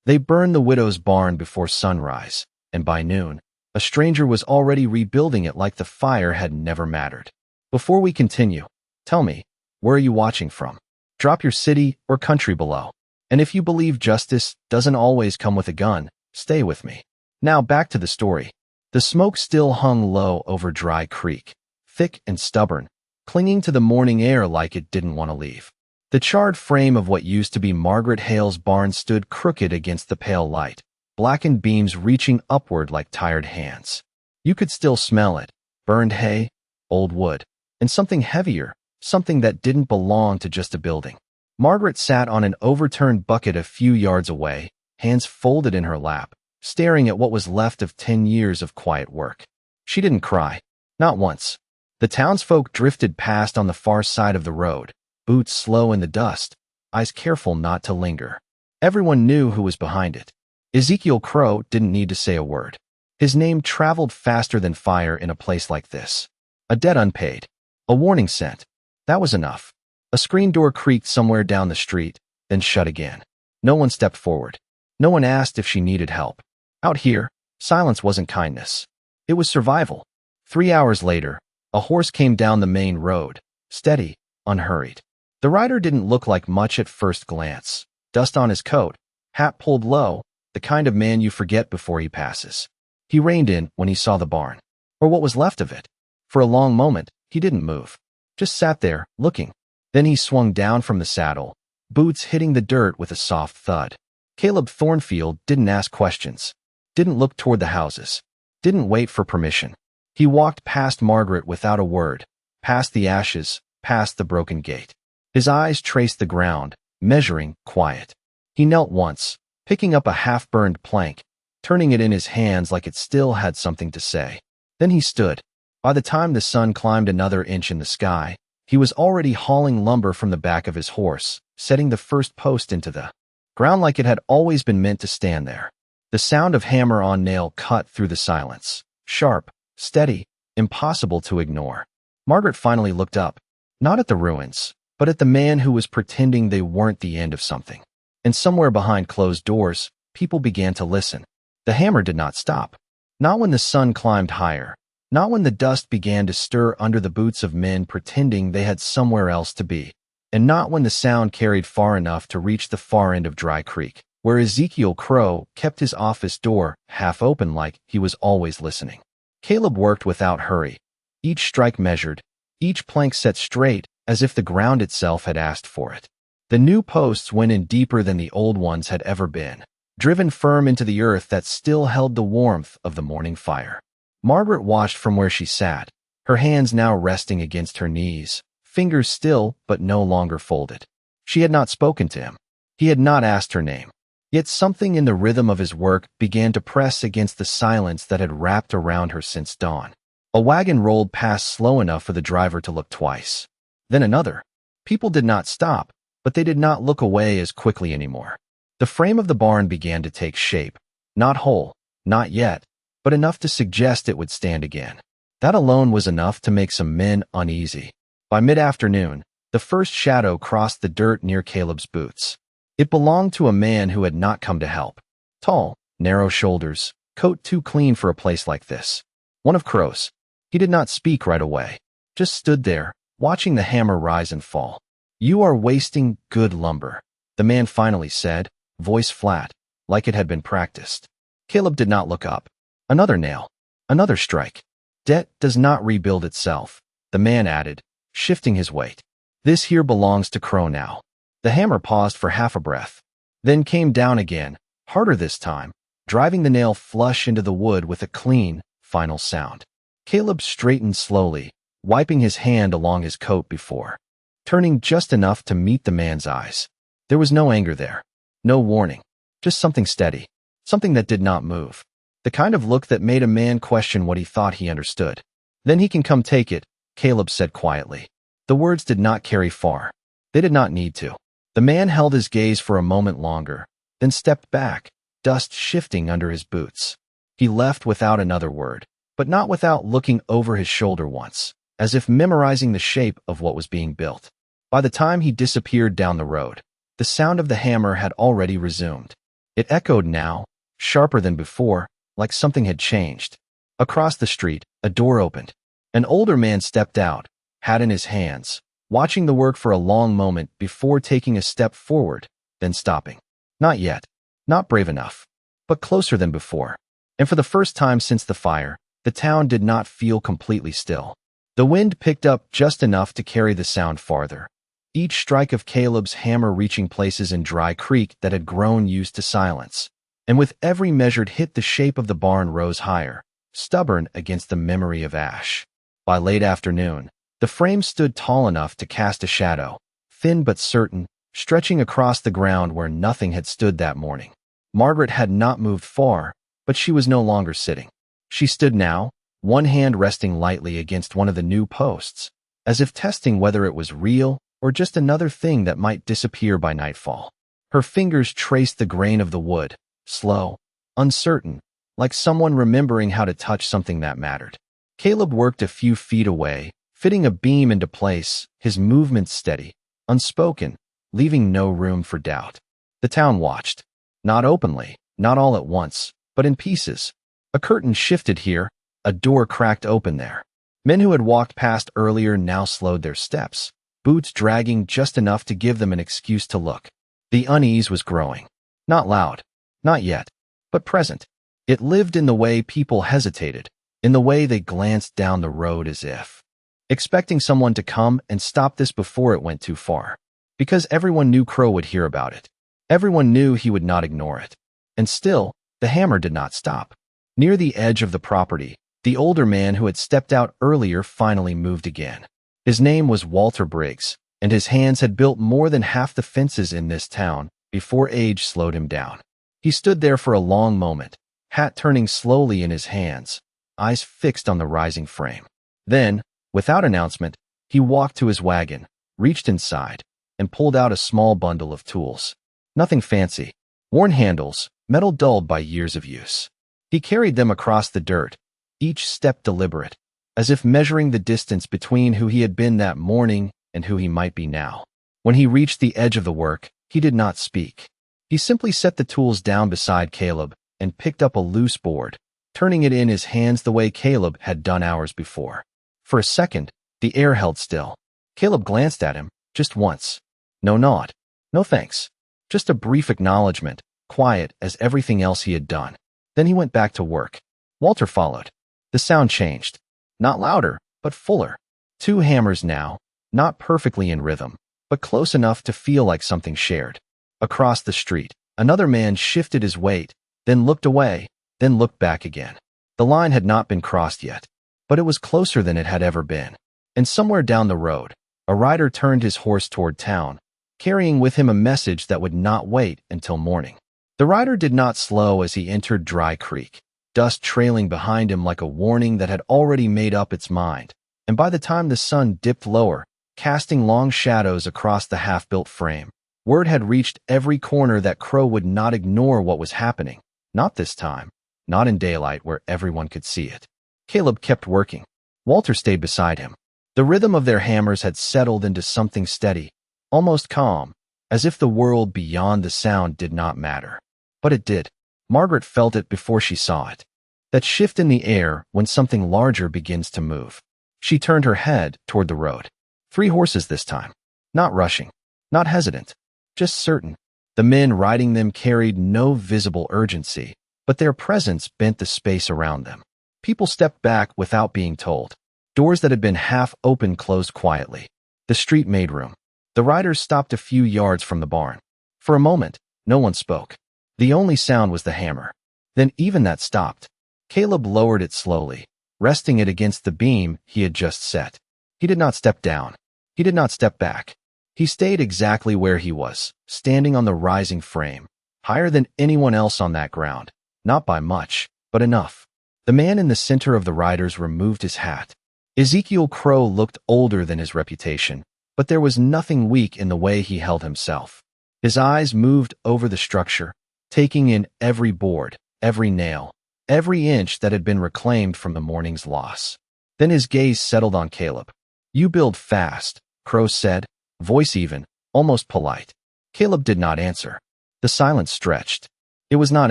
They burned the widow's barn before sunrise, and by noon, a stranger was already rebuilding it like the fire had never mattered. Before we continue, tell me, where are you watching from? Drop your city or country below. And if you believe justice doesn't always come with a gun, stay with me. Now back to the story. The smoke still hung low over Dry Creek, thick and stubborn, clinging to the morning air like it didn't want to leave. The charred frame of what used to be Margaret Hale's barn stood crooked against the pale light, blackened beams reaching upward like tired hands. You could still smell it, burned hay, old wood, and something heavier, something that didn't belong to just a building. Margaret sat on an overturned bucket a few yards away, hands folded in her lap, staring at what was left of 10 years of quiet work. She didn't cry, not once. The townsfolk drifted past on the far side of the road, boots slow in the dust, eyes careful not to linger. Everyone knew who was behind it. Ezekiel Crow didn't need to say a word. His name traveled faster than fire in a place like this. A debt unpaid. A warning sent. That was enough. A screen door creaked somewhere down the street, then shut again. No one stepped forward. No one asked if she needed help. Out here, silence wasn't kindness. It was survival. 3 hours later, a horse came down the main road, steady, unhurried. The rider didn't look like much at first glance. Dust on his coat, hat pulled low, the kind of man you forget before he passes. He reined in when he saw the barn, or what was left of it. For a long moment, he didn't move, just sat there, looking. Then he swung down from the saddle, boots hitting the dirt with a soft thud. Caleb Thornfield didn't ask questions, didn't look toward the houses, didn't wait for permission. He walked past Margaret without a word, past the ashes, past the broken gate. His eyes traced the ground, measuring, quiet. He knelt once, picking up a half-burned plank, turning it in his hands like it still had something to say. Then he stood. By the time the sun climbed another inch in the sky, he was already hauling lumber from the back of his horse, setting the first post into the ground like it had always been meant to stand there. The sound of hammer on nail cut through the silence, sharp, steady, impossible to ignore. Margaret finally looked up, not at the ruins, but at the man who was pretending they weren't the end of something. And somewhere behind closed doors, people began to listen. The hammer did not stop. Not when the sun climbed higher. Not when the dust began to stir under the boots of men pretending they had somewhere else to be. And not when the sound carried far enough to reach the far end of Dry Creek, where Ezekiel Crow kept his office door half open like he was always listening. Caleb worked without hurry, each strike measured, each plank set straight as if the ground itself had asked for it. The new posts went in deeper than the old ones had ever been, driven firm into the earth that still held the warmth of the morning fire. Margaret watched from where she sat, her hands now resting against her knees, fingers still but no longer folded. She had not spoken to him. He had not asked her name. Yet something in the rhythm of his work began to press against the silence that had wrapped around her since dawn. A wagon rolled past slow enough for the driver to look twice. Then another. People did not stop, but they did not look away as quickly anymore. The frame of the barn began to take shape. Not whole, not yet, but enough to suggest it would stand again. That alone was enough to make some men uneasy. By mid-afternoon, the first shadow crossed the dirt near Caleb's boots. It belonged to a man who had not come to help. Tall, narrow shoulders, coat too clean for a place like this. One of Crow's. He did not speak right away, just stood there, watching the hammer rise and fall. "You are wasting good lumber," the man finally said, voice flat, like it had been practiced. Caleb did not look up. Another nail. Another strike. "Debt does not rebuild itself," the man added, shifting his weight. "This here belongs to Crow now." The hammer paused for half a breath, then came down again, harder this time, driving the nail flush into the wood with a clean, final sound. Caleb straightened slowly, wiping his hand along his coat before, turning just enough to meet the man's eyes. There was no anger there, no warning, just something steady, something that did not move. The kind of look that made a man question what he thought he understood. "Then he can come take it," Caleb said quietly. The words did not carry far. They did not need to. The man held his gaze for a moment longer, then stepped back, dust shifting under his boots. He left without another word, but not without looking over his shoulder once, as if memorizing the shape of what was being built. By the time he disappeared down the road, the sound of the hammer had already resumed. It echoed now, sharper than before, like something had changed. Across the street, a door opened. An older man stepped out, hat in his hands, watching the work for a long moment before taking a step forward, then stopping. Not yet. Not brave enough. But closer than before. And for the first time since the fire, the town did not feel completely still. The wind picked up just enough to carry the sound farther, each strike of Caleb's hammer reaching places in Dry Creek that had grown used to silence. And with every measured hit, the shape of the barn rose higher, stubborn against the memory of ash. By late afternoon, the frame stood tall enough to cast a shadow, thin but certain, stretching across the ground where nothing had stood that morning. Margaret had not moved far, but she was no longer sitting. She stood now, one hand resting lightly against one of the new posts, as if testing whether it was real or just another thing that might disappear by nightfall. Her fingers traced the grain of the wood, slow, uncertain, like someone remembering how to touch something that mattered. Caleb worked a few feet away, fitting a beam into place, his movements steady, unspoken, leaving no room for doubt. The town watched. Not openly, not all at once, but in pieces. A curtain shifted here, a door cracked open there. Men who had walked past earlier now slowed their steps, boots dragging just enough to give them an excuse to look. The unease was growing. Not loud, not yet, but present. It lived in the way people hesitated, in the way they glanced down the road as if expecting someone to come and stop this before it went too far. Because everyone knew Crow would hear about it. Everyone knew he would not ignore it. And still, the hammer did not stop. Near the edge of the property, the older man who had stepped out earlier finally moved again. His name was Walter Briggs, and his hands had built more than half the fences in this town before age slowed him down. He stood there for a long moment, hat turning slowly in his hands, eyes fixed on the rising frame. Then, without announcement, he walked to his wagon, reached inside, and pulled out a small bundle of tools. Nothing fancy. Worn handles, metal dulled by years of use. He carried them across the dirt, each step deliberate, as if measuring the distance between who he had been that morning and who he might be now. When he reached the edge of the work, he did not speak. He simply set the tools down beside Caleb and picked up a loose board, turning it in his hands the way Caleb had done hours before. For a second, the air held still. Caleb glanced at him, just once. No nod. No thanks. Just a brief acknowledgement, quiet as everything else he had done. Then he went back to work. Walter followed. The sound changed. Not louder, but fuller. 2 hammers now, not perfectly in rhythm, but close enough to feel like something shared. Across the street, another man shifted his weight, then looked away, then looked back again. The line had not been crossed yet, but it was closer than it had ever been. And somewhere down the road, a rider turned his horse toward town, carrying with him a message that would not wait until morning. The rider did not slow as he entered Dry Creek, dust trailing behind him like a warning that had already made up its mind. And by the time the sun dipped lower, casting long shadows across the half-built frame, word had reached every corner that Crow would not ignore what was happening. Not this time. Not in daylight where everyone could see it. Caleb kept working. Walter stayed beside him. The rhythm of their hammers had settled into something steady, almost calm, as if the world beyond the sound did not matter. But it did. Margaret felt it before she saw it. That shift in the air when something larger begins to move. She turned her head toward the road. 3 horses this time. Not rushing. Not hesitant. Just certain. The men riding them carried no visible urgency, but their presence bent the space around them. People stepped back without being told. Doors that had been half open closed quietly. The street made room. The riders stopped a few yards from the barn. For a moment, no one spoke. The only sound was the hammer. Then even that stopped. Caleb lowered it slowly, resting it against the beam he had just set. He did not step down. He did not step back. He stayed exactly where he was, standing on the rising frame, higher than anyone else on that ground. Not by much, but enough. The man in the center of the riders removed his hat. Ezekiel Crow looked older than his reputation, but there was nothing weak in the way he held himself. His eyes moved over the structure, taking in every board, every nail, every inch that had been reclaimed from the morning's loss. Then his gaze settled on Caleb. "You build fast," Crow said, voice even, almost polite. Caleb did not answer. The silence stretched. It was not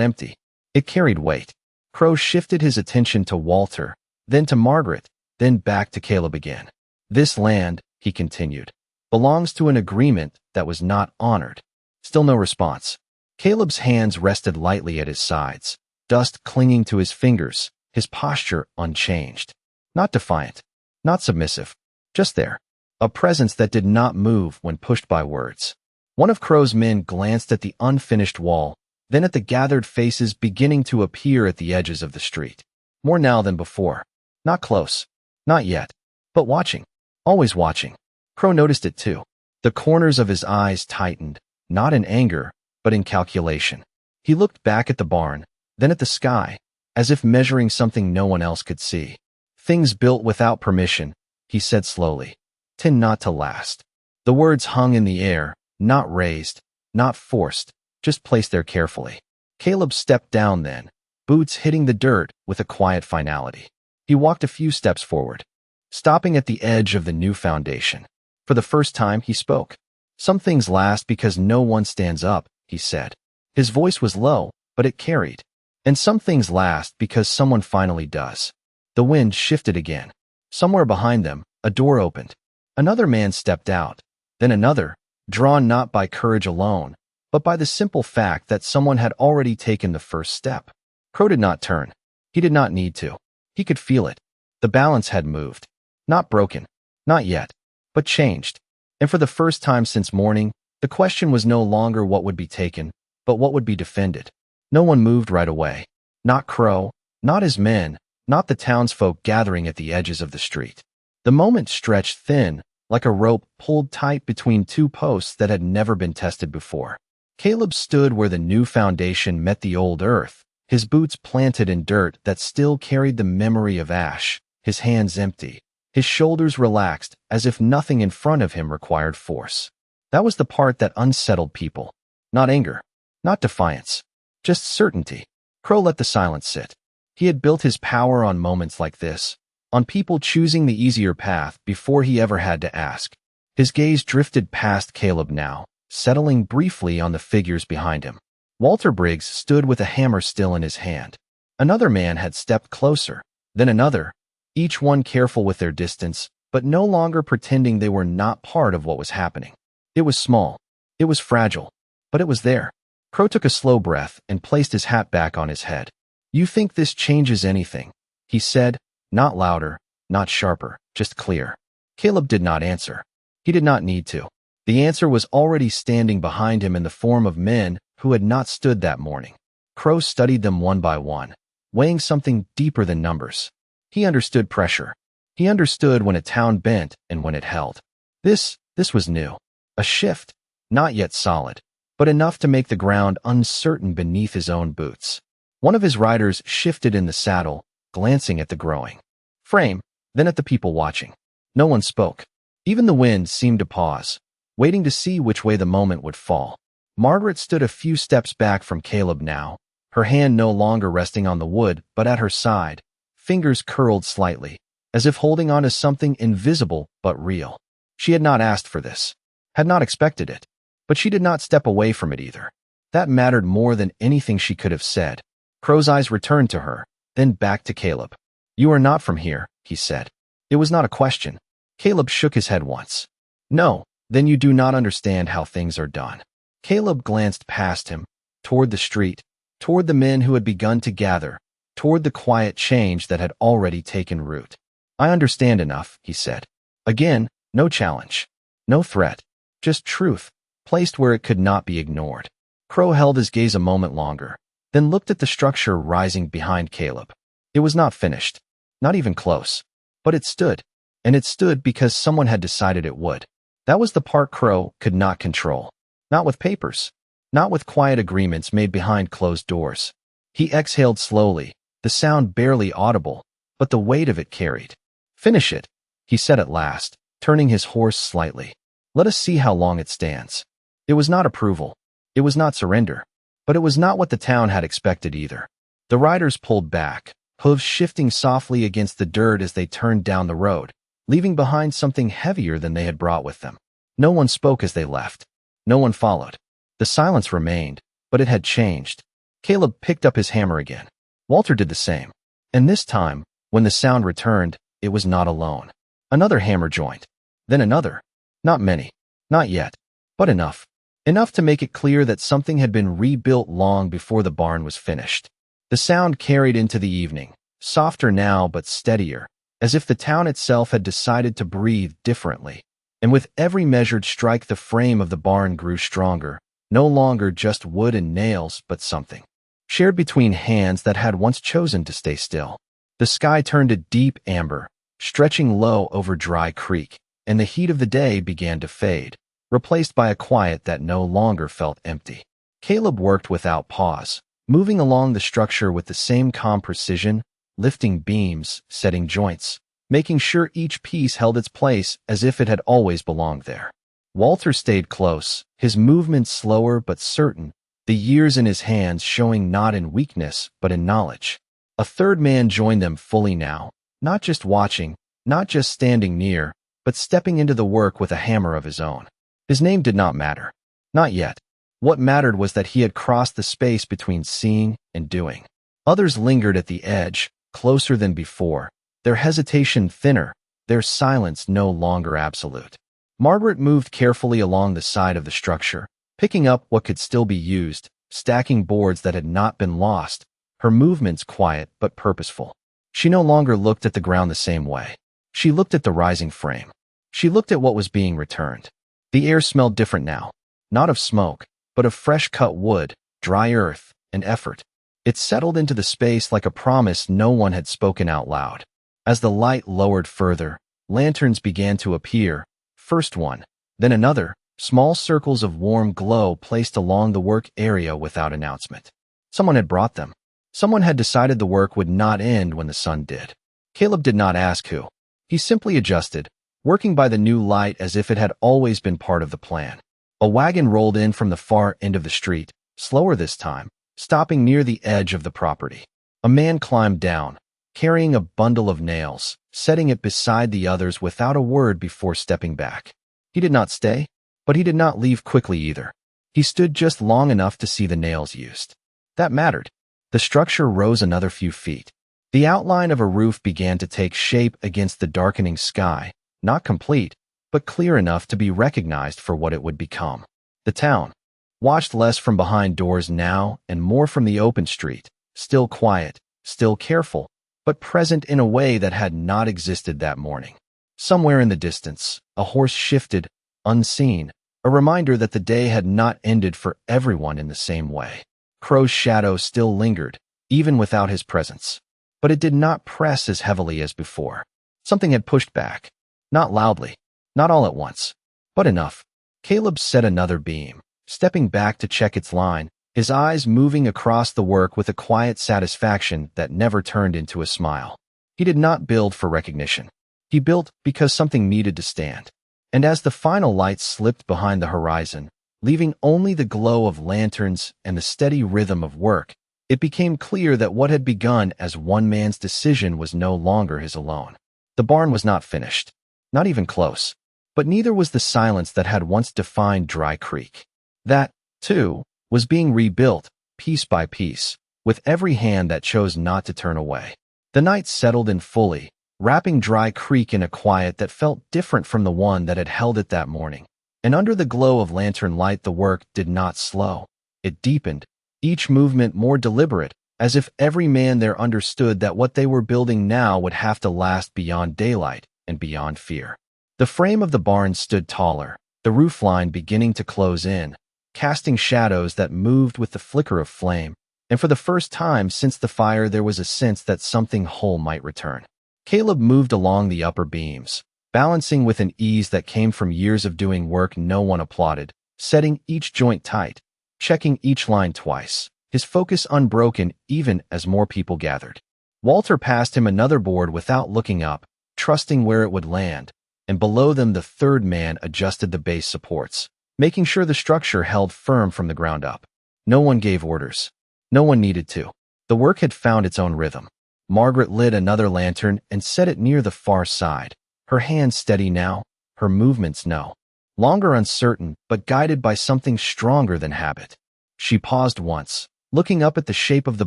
empty. It carried weight. Crow shifted his attention to Walter, then to Margaret, then back to Caleb again. This land, he continued, belongs to an agreement that was not honored. Still no response. Caleb's hands rested lightly at his sides, dust clinging to his fingers, his posture unchanged. Not defiant, not submissive, just there. A presence that did not move when pushed by words. One of Crow's men glanced at the unfinished wall, then at the gathered faces beginning to appear at the edges of the street. More now than before. Not close. Not yet. But watching. Always watching. Crow noticed it too. The corners of his eyes tightened, not in anger, but in calculation. He looked back at the barn, then at the sky, as if measuring something no one else could see. Things built without permission, he said slowly, tend not to last. The words hung in the air, not raised, not forced, just placed there carefully. Caleb stepped down then, boots hitting the dirt with a quiet finality. He walked a few steps forward, stopping at the edge of the new foundation. For the first time, he spoke. Some things last because no one stands up, he said. His voice was low, but it carried. And some things last because someone finally does. The wind shifted again. Somewhere behind them, a door opened. Another man stepped out, then another, drawn not by courage alone, but by the simple fact that someone had already taken the first step. Crow did not turn. He did not need to. He could feel it. The balance had moved. Not broken. Not yet. But changed. And for the first time since morning, the question was no longer what would be taken, but what would be defended. No one moved right away. Not Crow, not his men, not the townsfolk gathering at the edges of the street. The moment stretched thin, like a rope pulled tight between two posts that had never been tested before. Caleb stood where the new foundation met the old earth, his boots planted in dirt that still carried the memory of ash, his hands empty, his shoulders relaxed as if nothing in front of him required force. That was the part that unsettled people. Not anger, not defiance, just certainty. Crow let the silence sit. He had built his power on moments like this, on people choosing the easier path before he ever had to ask. His gaze drifted past Caleb now, settling briefly on the figures behind him. Walter Briggs stood with a hammer still in his hand. Another man had stepped closer, then another, each one careful with their distance, but no longer pretending they were not part of what was happening. It was small. It was fragile. But it was there. Crow took a slow breath and placed his hat back on his head. "You think this changes anything?" he said, not louder, not sharper, just clear. Caleb did not answer. He did not need to. The answer was already standing behind him in the form of men who had not stood that morning. Crow studied them one by one, weighing something deeper than numbers. He understood pressure. He understood when a town bent and when it held. This was new. A shift, not yet solid, but enough to make the ground uncertain beneath his own boots. One of his riders shifted in the saddle, glancing at the growing frame, then at the people watching. No one spoke. Even the wind seemed to pause, waiting to see which way the moment would fall. Margaret stood a few steps back from Caleb now, her hand no longer resting on the wood but at her side, fingers curled slightly, as if holding on to something invisible but real. She had not asked for this, had not expected it, but she did not step away from it either. That mattered more than anything she could have said. Crow's eyes returned to her, then back to Caleb. "You are not from here," he said. It was not a question. Caleb shook his head once. "No, then you do not understand how things are done." Caleb glanced past him, toward the street, toward the men who had begun to gather, toward the quiet change that had already taken root. "I understand enough," he said. Again, no challenge, no threat, just truth, placed where it could not be ignored. Crow held his gaze a moment longer, then looked at the structure rising behind Caleb. It was not finished, not even close, but it stood, and it stood because someone had decided it would. That was the part Crow could not control. Not with papers, not with quiet agreements made behind closed doors. He exhaled slowly, the sound barely audible, but the weight of it carried. "Finish it," he said at last, turning his horse slightly. "Let us see how long it stands." It was not approval. It was not surrender. But it was not what the town had expected either. The riders pulled back, hooves shifting softly against the dirt as they turned down the road, leaving behind something heavier than they had brought with them. No one spoke as they left. No one followed. The silence remained, but it had changed. Caleb picked up his hammer again. Walter did the same. And this time, when the sound returned, it was not alone. Another hammer joint. Then another. Not many. Not yet. But enough. Enough to make it clear that something had been rebuilt long before the barn was finished. The sound carried into the evening, softer now but steadier, as if the town itself had decided to breathe differently. And with every measured strike, the frame of the barn grew stronger, no longer just wood and nails, but something shared between hands that had once chosen to stay still. The sky turned a deep amber, stretching low over Dry Creek, and the heat of the day began to fade, replaced by a quiet that no longer felt empty. Caleb worked without pause, moving along the structure with the same calm precision, lifting beams, setting joints, making sure each piece held its place as if it had always belonged there. Walter stayed close, his movements slower but certain, the years in his hands showing not in weakness but in knowledge. A third man joined them fully now, not just watching, not just standing near, but stepping into the work with a hammer of his own. His name did not matter. Not yet. What mattered was that he had crossed the space between seeing and doing. Others lingered at the edge, closer than before, their hesitation thinner, their silence no longer absolute. Margaret moved carefully along the side of the structure, picking up what could still be used, stacking boards that had not been lost, her movements quiet but purposeful. She no longer looked at the ground the same way. She looked at the rising frame. She looked at what was being returned. The air smelled different now, not of smoke, but of fresh-cut wood, dry earth, and effort. It settled into the space like a promise no one had spoken out loud. As the light lowered further, lanterns began to appear, first one, then another, small circles of warm glow placed along the work area without announcement. Someone had brought them. Someone had decided the work would not end when the sun did. Caleb did not ask who. He simply adjusted, working by the new light as if it had always been part of the plan. A wagon rolled in from the far end of the street, slower this time, stopping near the edge of the property. A man climbed down, carrying a bundle of nails, setting it beside the others without a word before stepping back. He did not stay, but he did not leave quickly either. He stood just long enough to see the nails used. That mattered. The structure rose another few feet. The outline of a roof began to take shape against the darkening sky, not complete, but clear enough to be recognized for what it would become. The town, watched less from behind doors now and more from the open street, still quiet, still careful, but present in a way that had not existed that morning. Somewhere in the distance, a horse shifted, unseen, a reminder that the day had not ended for everyone in the same way. Crow's shadow still lingered, even without his presence. But it did not press as heavily as before. Something had pushed back. Not loudly, not all at once, but enough. Caleb set another beam, stepping back to check its line, his eyes moving across the work with a quiet satisfaction that never turned into a smile. He did not build for recognition. He built because something needed to stand. And as the final light slipped behind the horizon, leaving only the glow of lanterns and the steady rhythm of work, it became clear that what had begun as one man's decision was no longer his alone. The barn was not finished, not even close, but neither was the silence that had once defined Dry Creek. That, too, was being rebuilt, piece by piece, with every hand that chose not to turn away. The night settled in fully, wrapping Dry Creek in a quiet that felt different from the one that had held it that morning. And under the glow of lantern light, the work did not slow. It deepened, each movement more deliberate, as if every man there understood that what they were building now would have to last beyond daylight and beyond fear. The frame of the barn stood taller, the roofline beginning to close in, casting shadows that moved with the flicker of flame, and for the first time since the fire there was a sense that something whole might return. Caleb moved along the upper beams, balancing with an ease that came from years of doing work no one applauded, setting each joint tight, checking each line twice, his focus unbroken even as more people gathered. Walter passed him another board without looking up, trusting where it would land, and below them the third man adjusted the base supports, making sure the structure held firm from the ground up. No one gave orders. No one needed to. The work had found its own rhythm. Margaret lit another lantern and set it near the far side, her hands steady now, her movements no longer uncertain, but guided by something stronger than habit. She paused once, looking up at the shape of the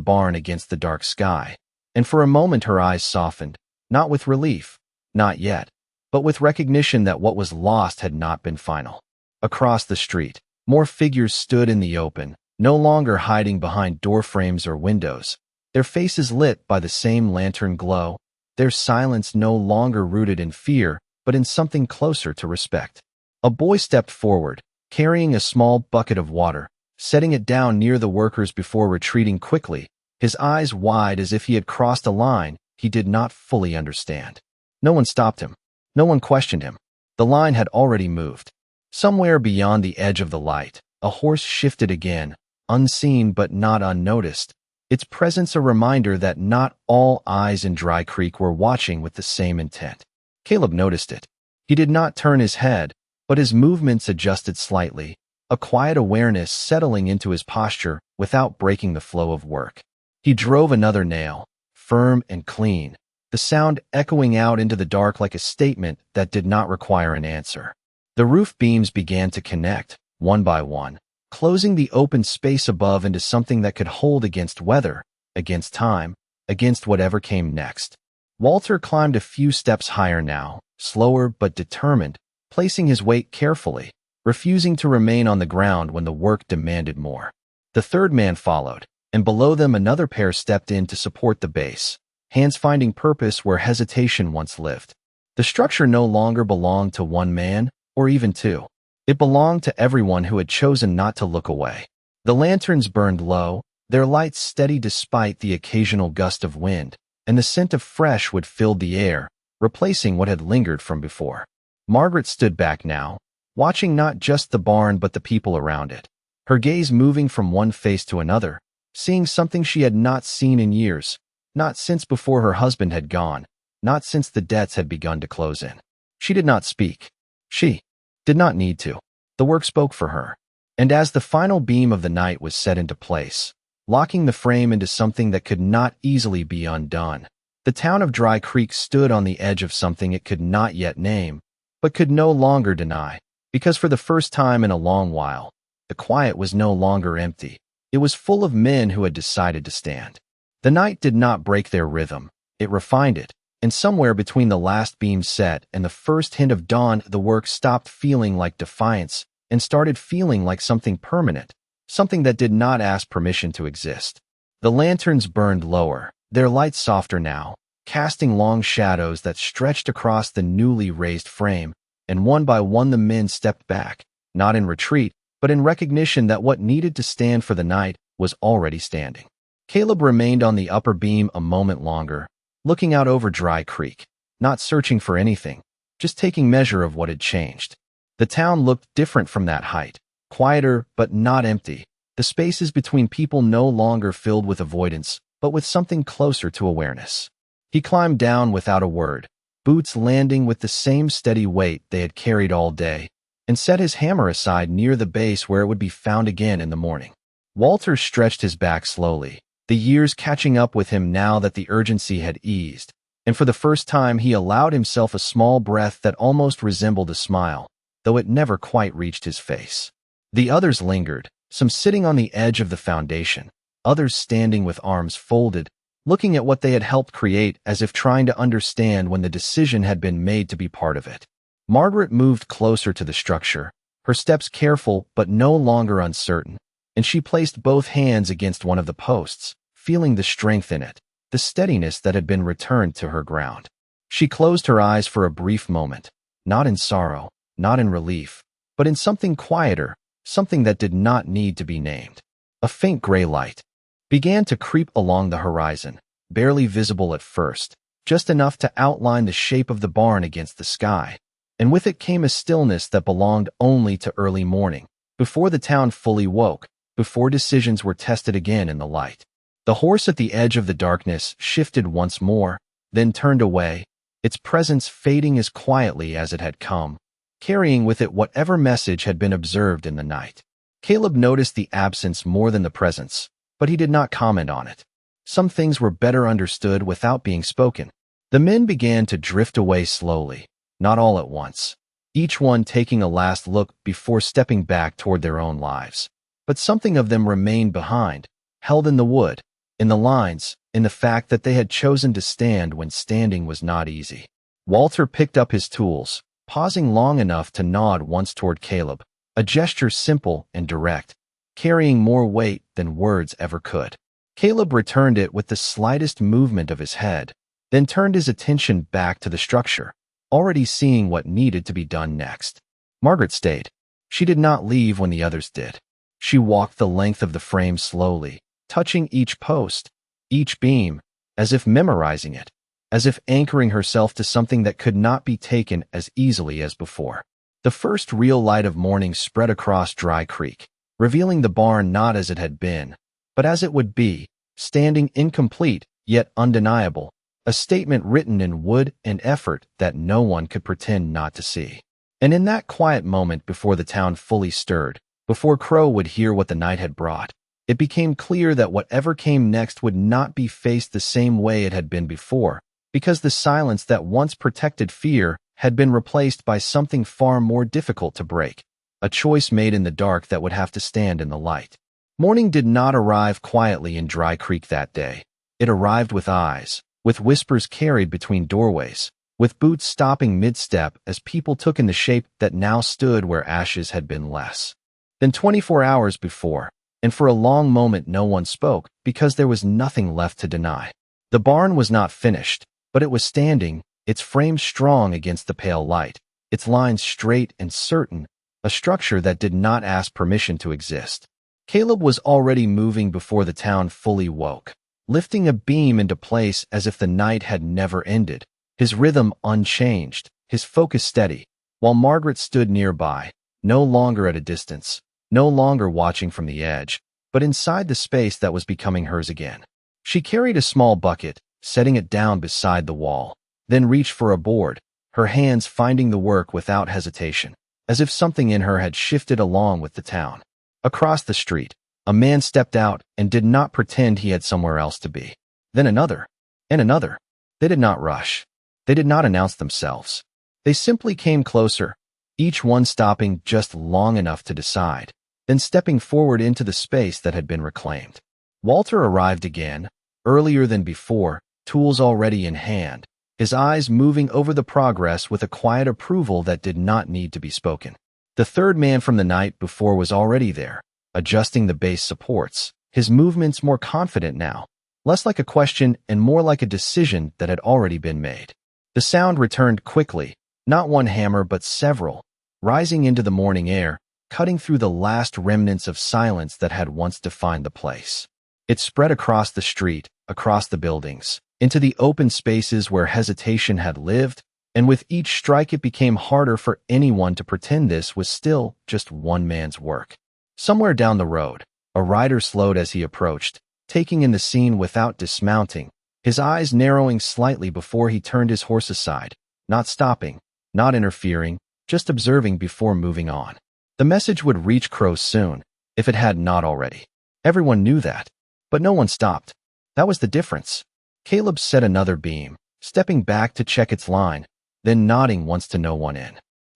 barn against the dark sky. And for a moment her eyes softened, not with relief, not yet, but with recognition that what was lost had not been final. Across the street, more figures stood in the open, no longer hiding behind door frames or windows, their faces lit by the same lantern glow, their silence no longer rooted in fear, but in something closer to respect. A boy stepped forward, carrying a small bucket of water, setting it down near the workers before retreating quickly, his eyes wide as if he had crossed a line he did not fully understand. No one stopped him. No one questioned him. The line had already moved. Somewhere beyond the edge of the light, a horse shifted again, unseen but not unnoticed, its presence a reminder that not all eyes in Dry Creek were watching with the same intent. Caleb noticed it. He did not turn his head, but his movements adjusted slightly, a quiet awareness settling into his posture without breaking the flow of work. He drove another nail, firm and clean, the sound echoing out into the dark like a statement that did not require an answer. The roof beams began to connect, one by one, closing the open space above into something that could hold against weather, against time, against whatever came next. Walter climbed a few steps higher now, slower but determined, placing his weight carefully, refusing to remain on the ground when the work demanded more. The third man followed, and below them another pair stepped in to support the base, hands finding purpose where hesitation once lived. The structure no longer belonged to one man, or even two. It belonged to everyone who had chosen not to look away. The lanterns burned low, their lights steady despite the occasional gust of wind, and the scent of fresh wood filled the air, replacing what had lingered from before. Margaret stood back now, watching not just the barn but the people around it, her gaze moving from one face to another, seeing something she had not seen in years, not since before her husband had gone, not since the debts had begun to close in. She did not speak. She did not need to. The work spoke for her. And as the final beam of the night was set into place, locking the frame into something that could not easily be undone, the town of Dry Creek stood on the edge of something it could not yet name, but could no longer deny, because for the first time in a long while, the quiet was no longer empty. It was full of men who had decided to stand. The night did not break their rhythm. It refined it. And somewhere between the last beam set and the first hint of dawn, the work stopped feeling like defiance and started feeling like something permanent, something that did not ask permission to exist. The lanterns burned lower, their lights softer now, casting long shadows that stretched across the newly raised frame, and one by one the men stepped back, not in retreat, but in recognition that what needed to stand for the night was already standing. Caleb remained on the upper beam a moment longer, looking out over Dry Creek, not searching for anything, just taking measure of what had changed. The town looked different from that height, quieter but not empty, the spaces between people no longer filled with avoidance, but with something closer to awareness. He climbed down without a word, boots landing with the same steady weight they had carried all day, and set his hammer aside near the base where it would be found again in the morning. Walter stretched his back slowly, the years catching up with him now that the urgency had eased, and for the first time he allowed himself a small breath that almost resembled a smile, though it never quite reached his face. The others lingered, some sitting on the edge of the foundation, others standing with arms folded, looking at what they had helped create as if trying to understand when the decision had been made to be part of it. Margaret moved closer to the structure, her steps careful but no longer uncertain, and she placed both hands against one of the posts, feeling the strength in it, the steadiness that had been returned to her ground. She closed her eyes for a brief moment, not in sorrow, not in relief, but in something quieter, something that did not need to be named. A faint gray light began to creep along the horizon, barely visible at first, just enough to outline the shape of the barn against the sky, and with it came a stillness that belonged only to early morning, before the town fully woke, before decisions were tested again in the light. The horse at the edge of the darkness shifted once more, then turned away, its presence fading as quietly as it had come, carrying with it whatever message had been observed in the night. Caleb noticed the absence more than the presence, but he did not comment on it. Some things were better understood without being spoken. The men began to drift away slowly, not all at once, each one taking a last look before stepping back toward their own lives. But something of them remained behind, held in the wood, in the lines, in the fact that they had chosen to stand when standing was not easy. Walter picked up his tools, pausing long enough to nod once toward Caleb, a gesture simple and direct, carrying more weight than words ever could. Caleb returned it with the slightest movement of his head, then turned his attention back to the structure, already seeing what needed to be done next. Margaret stayed. She did not leave when the others did. She walked the length of the frame slowly, touching each post, each beam, as if memorizing it, as if anchoring herself to something that could not be taken as easily as before. The first real light of morning spread across Dry Creek, revealing the barn not as it had been, but as it would be, standing incomplete yet undeniable, a statement written in wood and effort that no one could pretend not to see. And in that quiet moment before the town fully stirred, before Crow would hear what the night had brought, it became clear that whatever came next would not be faced the same way it had been before, because the silence that once protected fear had been replaced by something far more difficult to break, a choice made in the dark that would have to stand in the light. Morning did not arrive quietly in Dry Creek that day. It arrived with eyes, with whispers carried between doorways, with boots stopping mid-step as people took in the shape that now stood where ashes had been less than 24 hours before, and for a long moment no one spoke because there was nothing left to deny. The barn was not finished, but it was standing, its frame strong against the pale light, its lines straight and certain, a structure that did not ask permission to exist. Caleb was already moving before the town fully woke, lifting a beam into place as if the night had never ended, his rhythm unchanged, his focus steady, while Margaret stood nearby, no longer at a distance, no longer watching from the edge, but inside the space that was becoming hers again. She carried a small bucket, setting it down beside the wall, then reached for a board, her hands finding the work without hesitation, as if something in her had shifted along with the town. Across the street, a man stepped out and did not pretend he had somewhere else to be. Then another, and another. They did not rush. They did not announce themselves. They simply came closer, each one stopping just long enough to decide, then stepping forward into the space that had been reclaimed. Walter arrived again, earlier than before, tools already in hand, his eyes moving over the progress with a quiet approval that did not need to be spoken. The third man from the night before was already there, adjusting the base supports, his movements more confident now, less like a question and more like a decision that had already been made. The sound returned quickly, not one hammer but several, rising into the morning air, cutting through the last remnants of silence that had once defined the place. It spread across the street, across the buildings, into the open spaces where hesitation had lived, and with each strike it became harder for anyone to pretend this was still just one man's work. Somewhere down the road, a rider slowed as he approached, taking in the scene without dismounting, his eyes narrowing slightly before he turned his horse aside, not stopping, not interfering, just observing before moving on. The message would reach Crow soon, if it had not already. Everyone knew that, but no one stopped. That was the difference. Caleb set another beam, stepping back to check its line, then nodding once to no one in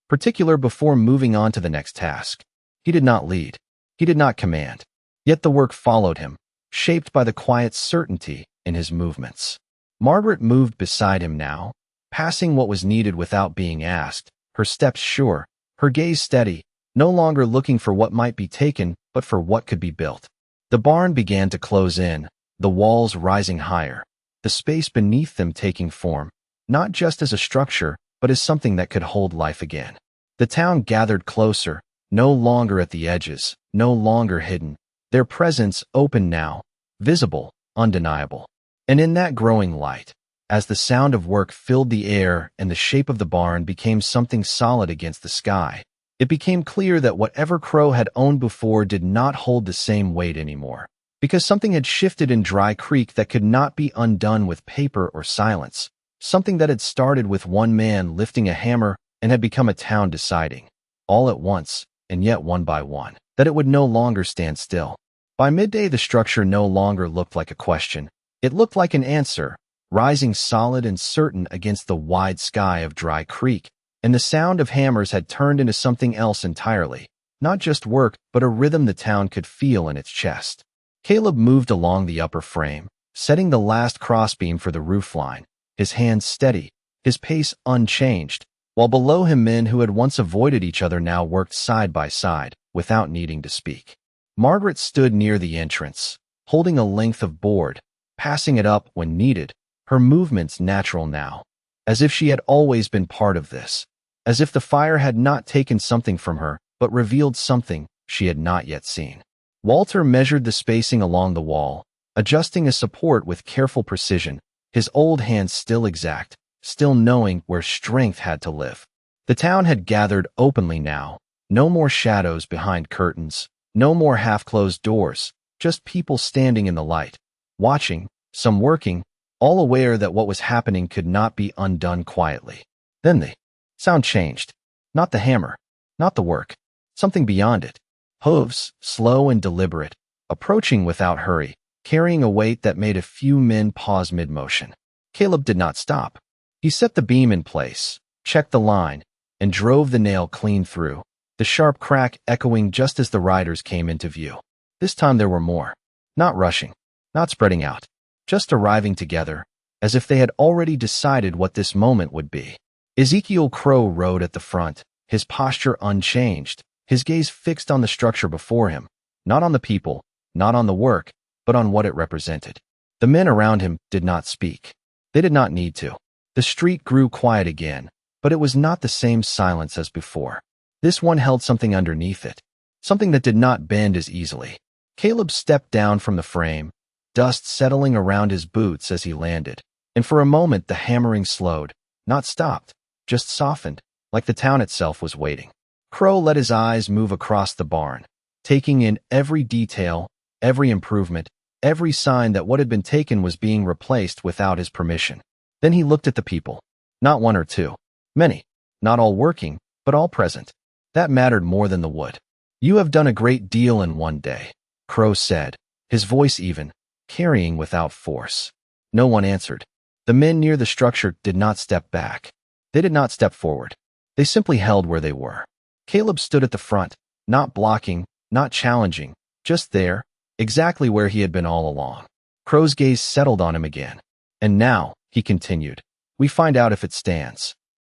particular before moving on to the next task. He did not lead. He did not command. Yet the work followed him, shaped by the quiet certainty in his movements. Margaret moved beside him now, passing what was needed without being asked, her steps sure, her gaze steady, no longer looking for what might be taken but for what could be built. The barn began to close in, the walls rising higher, the space beneath them taking form, not just as a structure, but as something that could hold life again. The town gathered closer, no longer at the edges, no longer hidden, their presence open now, visible, undeniable. And in that growing light, as the sound of work filled the air and the shape of the barn became something solid against the sky, it became clear that whatever Crow had owned before did not hold the same weight anymore, because something had shifted in Dry Creek that could not be undone with paper or silence. Something that had started with one man lifting a hammer and had become a town deciding, all at once, and yet one by one, that it would no longer stand still. By midday the structure no longer looked like a question. It looked like an answer, rising solid and certain against the wide sky of Dry Creek, and the sound of hammers had turned into something else entirely, not just work, but a rhythm the town could feel in its chest. Caleb moved along the upper frame, setting the last crossbeam for the roofline, his hands steady, his pace unchanged, while below him men who had once avoided each other now worked side by side, without needing to speak. Margaret stood near the entrance, holding a length of board, passing it up when needed, her movements natural now, as if she had always been part of this, as if the fire had not taken something from her, but revealed something she had not yet seen. Walter measured the spacing along the wall, adjusting a support with careful precision, his old hands still exact, still knowing where strength had to live. The town had gathered openly now, no more shadows behind curtains, no more half-closed doors, just people standing in the light, watching, some working, all aware that what was happening could not be undone quietly. Then the sound changed. Not the hammer, not the work, something beyond it. Hooves, slow and deliberate, approaching without hurry, carrying a weight that made a few men pause mid-motion. Caleb did not stop. He set the beam in place, checked the line, and drove the nail clean through, the sharp crack echoing just as the riders came into view. This time there were more. Not rushing, not spreading out, just arriving together, as if they had already decided what this moment would be. Ezekiel Crow rode at the front, his posture unchanged, his gaze fixed on the structure before him, not on the people, not on the work, but on what it represented. The men around him did not speak. They did not need to. The street grew quiet again, but it was not the same silence as before. This one held something underneath it, something that did not bend as easily. Caleb stepped down from the frame, dust settling around his boots as he landed, and for a moment the hammering slowed, not stopped, just softened, like the town itself was waiting. Crow let his eyes move across the barn, taking in every detail, every improvement, every sign that what had been taken was being replaced without his permission. Then he looked at the people. Not one or two. Many. Not all working, but all present. That mattered more than the wood. "You have done a great deal in one day," Crow said, his voice even, carrying without force. No one answered. The men near the structure did not step back. They did not step forward. They simply held where they were. Caleb stood at the front, not blocking, not challenging, just there, exactly where he had been all along. Crow's gaze settled on him again. "And now," he continued, "we find out if it stands."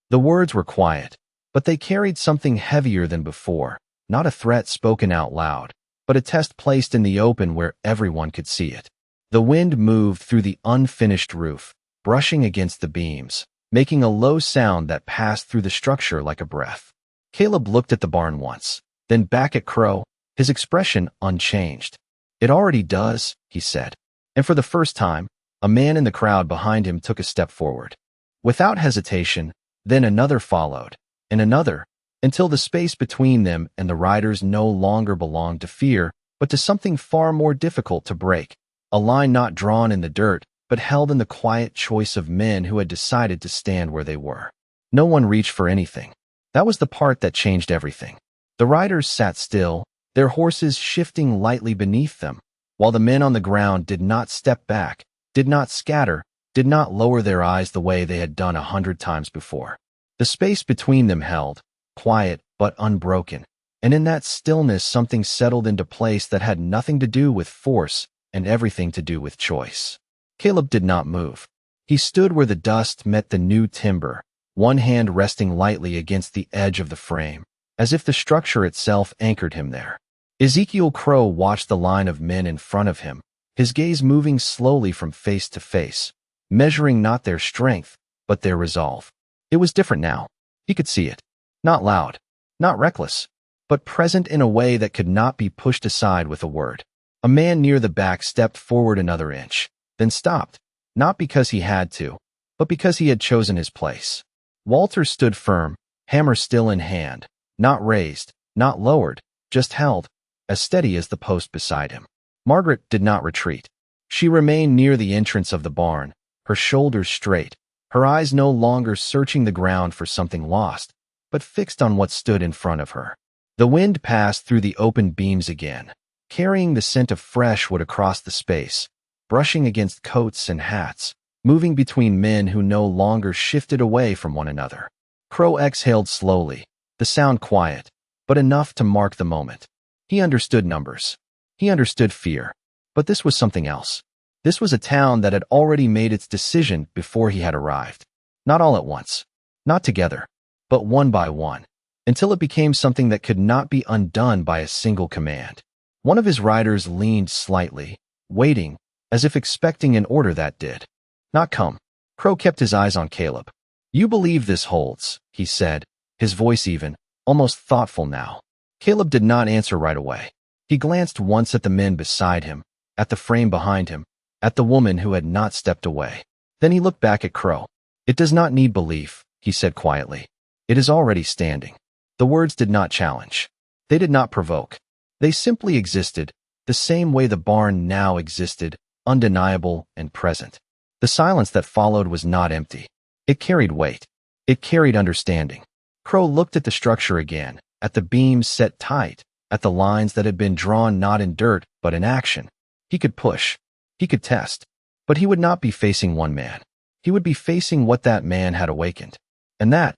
The words were quiet, but they carried something heavier than before, not a threat spoken out loud, but a test placed in the open where everyone could see it. The wind moved through the unfinished roof, brushing against the beams, making a low sound that passed through the structure like a breath. Caleb looked at the barn once, then back at Crow, his expression unchanged. "It already does," he said. And for the first time, a man in the crowd behind him took a step forward. Without hesitation, then another followed, and another, until the space between them and the riders no longer belonged to fear, but to something far more difficult to break, a line not drawn in the dirt, but held in the quiet choice of men who had decided to stand where they were. No one reached for anything. That was the part that changed everything. The riders sat still, their horses shifting lightly beneath them, while the men on the ground did not step back, did not scatter, did not lower their eyes the way they had done 100 times before. The space between them held, quiet but unbroken, and in that stillness something settled into place that had nothing to do with force and everything to do with choice. Caleb did not move. He stood where the dust met the new timber, one hand resting lightly against the edge of the frame, as if the structure itself anchored him there. Ezekiel Crow watched the line of men in front of him, his gaze moving slowly from face to face, measuring not their strength, but their resolve. It was different now. He could see it. Not loud, not reckless, but present in a way that could not be pushed aside with a word. A man near the back stepped forward another inch, then stopped, not because he had to, but because he had chosen his place. Walter stood firm, hammer still in hand, not raised, not lowered, just held, as steady as the post beside him. Margaret did not retreat. She remained near the entrance of the barn, her shoulders straight, her eyes no longer searching the ground for something lost, but fixed on what stood in front of her. The wind passed through the open beams again, carrying the scent of fresh wood across the space, brushing against coats and hats, moving between men who no longer shifted away from one another. Crow exhaled slowly, the sound quiet, but enough to mark the moment. He understood numbers. He understood fear. But this was something else. This was a town that had already made its decision before he had arrived. Not all at once, not together, but one by one, until it became something that could not be undone by a single command. One of his riders leaned slightly, waiting, as if expecting an order that did not come. Crow kept his eyes on Caleb. "You believe this holds," he said, his voice even, almost thoughtful now. Caleb did not answer right away. He glanced once at the men beside him, at the frame behind him, at the woman who had not stepped away. Then he looked back at Crow. "It does not need belief," he said quietly. "It is already standing." The words did not challenge. They did not provoke. They simply existed, the same way the barn now existed, undeniable and present. The silence that followed was not empty. It carried weight. It carried understanding. Crow looked at the structure again, at the beams set tight, at the lines that had been drawn not in dirt but in action. He could push. He could test. But he would not be facing one man. He would be facing what that man had awakened. And that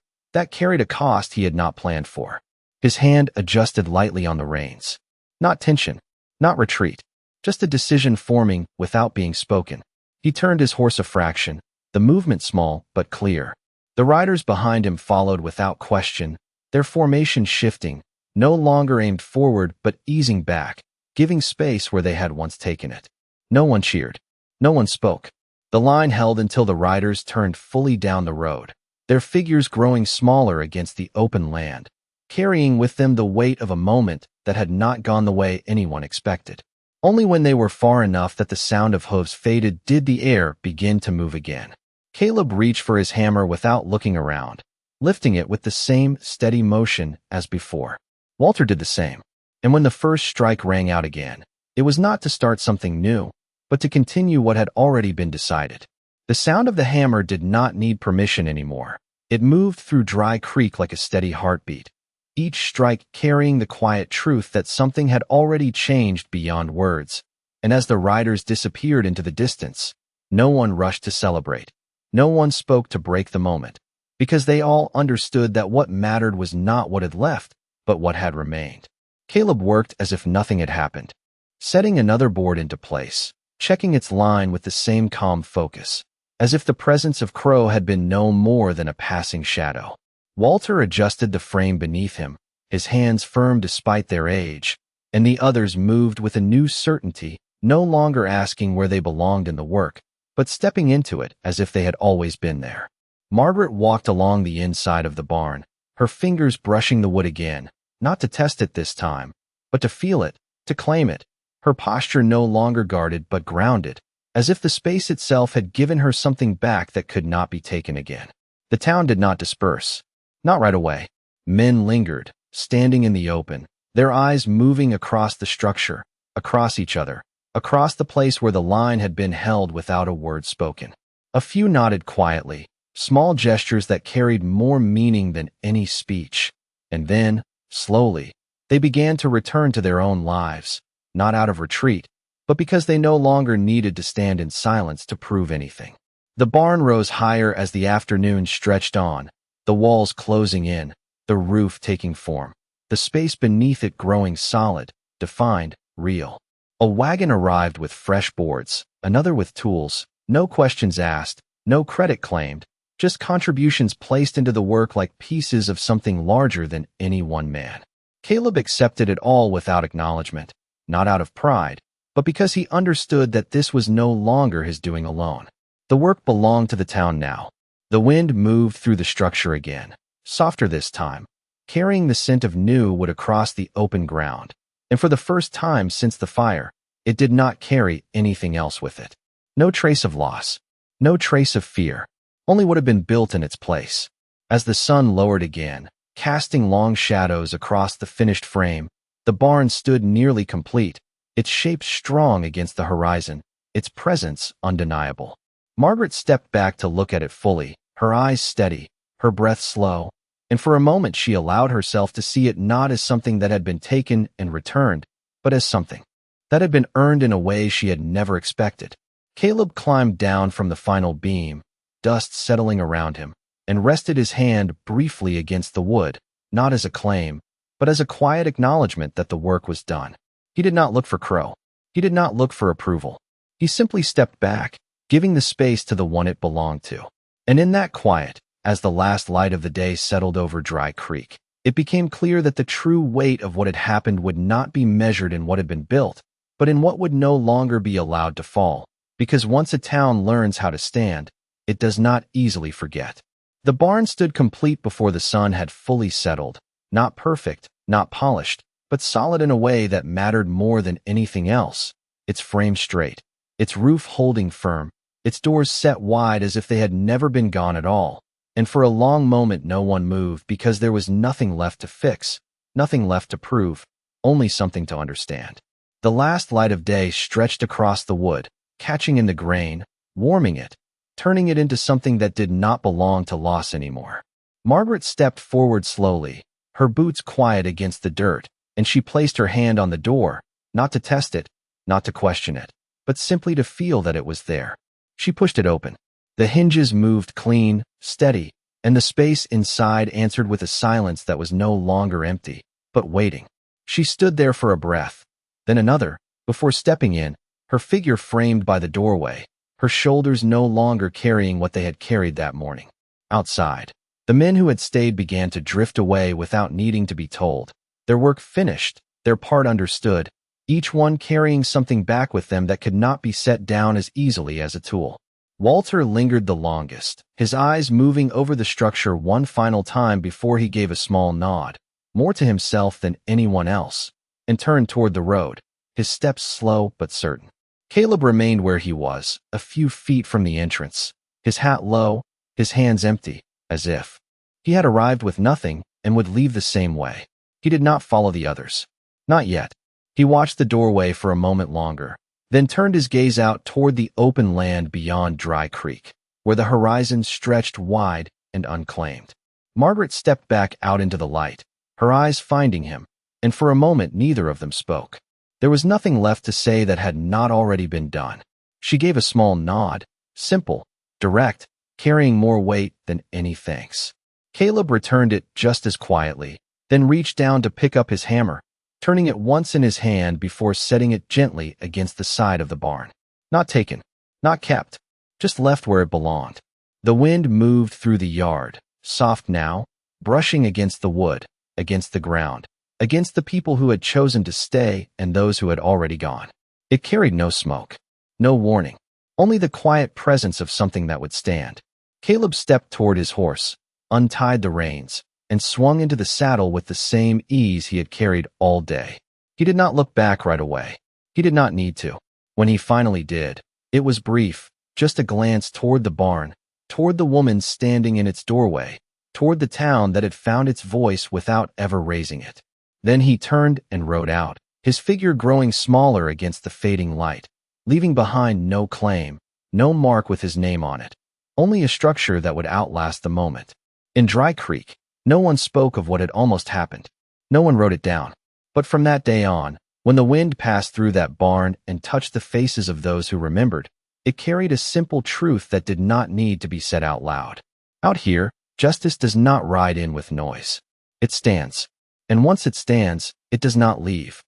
carried a cost he had not planned for. His hand adjusted lightly on the reins. Not tension, not retreat, just a decision forming without being spoken. He turned his horse a fraction, the movement small but clear. The riders behind him followed without question, their formation shifting, no longer aimed forward but easing back, giving space where they had once taken it. No one cheered. No one spoke. The line held until the riders turned fully down the road, their figures growing smaller against the open land, carrying with them the weight of a moment that had not gone the way anyone expected. Only when they were far enough that the sound of hooves faded did the air begin to move again. Caleb reached for his hammer without looking around, lifting it with the same steady motion as before. Walter did the same, and when the first strike rang out again, it was not to start something new, but to continue what had already been decided. The sound of the hammer did not need permission anymore. It moved through Dry Creek like a steady heartbeat, each strike carrying the quiet truth that something had already changed beyond words. And as the riders disappeared into the distance, no one rushed to celebrate. No one spoke to break the moment, because they all understood that what mattered was not what had left, but what had remained. Caleb worked as if nothing had happened, setting another board into place, checking its line with the same calm focus, as if the presence of Crow had been no more than a passing shadow. Walter adjusted the frame beneath him, his hands firm despite their age, and the others moved with a new certainty, no longer asking where they belonged in the work, but stepping into it as if they had always been there. Margaret walked along the inside of the barn, her fingers brushing the wood again, not to test it this time, but to feel it, to claim it, her posture no longer guarded but grounded, as if the space itself had given her something back that could not be taken again. The town did not disperse. Not right away. Men lingered, standing in the open, their eyes moving across the structure, across each other, across the place where the line had been held without a word spoken. A few nodded quietly, small gestures that carried more meaning than any speech. And then, slowly, they began to return to their own lives, not out of retreat, but because they no longer needed to stand in silence to prove anything. The barn rose higher as the afternoon stretched on, the walls closing in, the roof taking form, the space beneath it growing solid, defined, real. A wagon arrived with fresh boards, another with tools, no questions asked, no credit claimed, just contributions placed into the work like pieces of something larger than any one man. Caleb accepted it all without acknowledgement, not out of pride, but because he understood that this was no longer his doing alone. The work belonged to the town now. The wind moved through the structure again, softer this time, carrying the scent of new wood across the open ground, and for the first time since the fire, it did not carry anything else with it. No trace of loss, no trace of fear, only what had been built in its place. As the sun lowered again, casting long shadows across the finished frame, the barn stood nearly complete, its shape strong against the horizon, its presence undeniable. Margaret stepped back to look at it fully, her eyes steady, her breath slow, and for a moment she allowed herself to see it not as something that had been taken and returned, but as something that had been earned in a way she had never expected. Caleb climbed down from the final beam, dust settling around him, and rested his hand briefly against the wood, not as a claim, but as a quiet acknowledgement that the work was done. He did not look for Crow. He did not look for approval. He simply stepped back, giving the space to the one it belonged to. And in that quiet, as the last light of the day settled over Dry Creek, it became clear that the true weight of what had happened would not be measured in what had been built, but in what would no longer be allowed to fall. Because once a town learns how to stand, it does not easily forget. The barn stood complete before the sun had fully settled, not perfect, not polished, but solid in a way that mattered more than anything else. Its frame straight, its roof holding firm, its doors set wide as if they had never been gone at all. And for a long moment no one moved because there was nothing left to fix, nothing left to prove, only something to understand. The last light of day stretched across the wood, catching in the grain, warming it, turning it into something that did not belong to loss anymore. Margaret stepped forward slowly, her boots quiet against the dirt, and she placed her hand on the door, not to test it, not to question it, but simply to feel that it was there. She pushed it open. The hinges moved clean, steady, and the space inside answered with a silence that was no longer empty, but waiting. She stood there for a breath, then another, before stepping in, her figure framed by the doorway, her shoulders no longer carrying what they had carried that morning. Outside, the men who had stayed began to drift away without needing to be told. Their work finished, their part understood, each one carrying something back with them that could not be set down as easily as a tool. Walter lingered the longest, his eyes moving over the structure one final time before he gave a small nod, more to himself than anyone else, and turned toward the road, his steps slow but certain. Caleb remained where he was, a few feet from the entrance, his hat low, his hands empty, as if he had arrived with nothing and would leave the same way. He did not follow the others. Not yet. He watched the doorway for a moment longer, then turned his gaze out toward the open land beyond Dry Creek, where the horizon stretched wide and unclaimed. Margaret stepped back out into the light, her eyes finding him, and for a moment neither of them spoke. There was nothing left to say that had not already been done. She gave a small nod, simple, direct, carrying more weight than any thanks. Caleb returned it just as quietly, then reached down to pick up his hammer, turning it once in his hand before setting it gently against the side of the barn. Not taken, not kept, just left where it belonged. The wind moved through the yard, soft now, brushing against the wood, against the ground, against the people who had chosen to stay and those who had already gone. It carried no smoke, no warning, only the quiet presence of something that would stand. Caleb stepped toward his horse, untied the reins, and swung into the saddle with the same ease he had carried all day. He did not look back right away. He did not need to. When he finally did, it was brief, just a glance toward the barn, toward the woman standing in its doorway, toward the town that had found its voice without ever raising it. Then he turned and rode out, his figure growing smaller against the fading light, leaving behind no claim, no mark with his name on it, only a structure that would outlast the moment. In Dry Creek, no one spoke of what had almost happened. No one wrote it down. But from that day on, when the wind passed through that barn and touched the faces of those who remembered, it carried a simple truth that did not need to be said out loud. Out here, justice does not ride in with noise. It stands. And once it stands, it does not leave.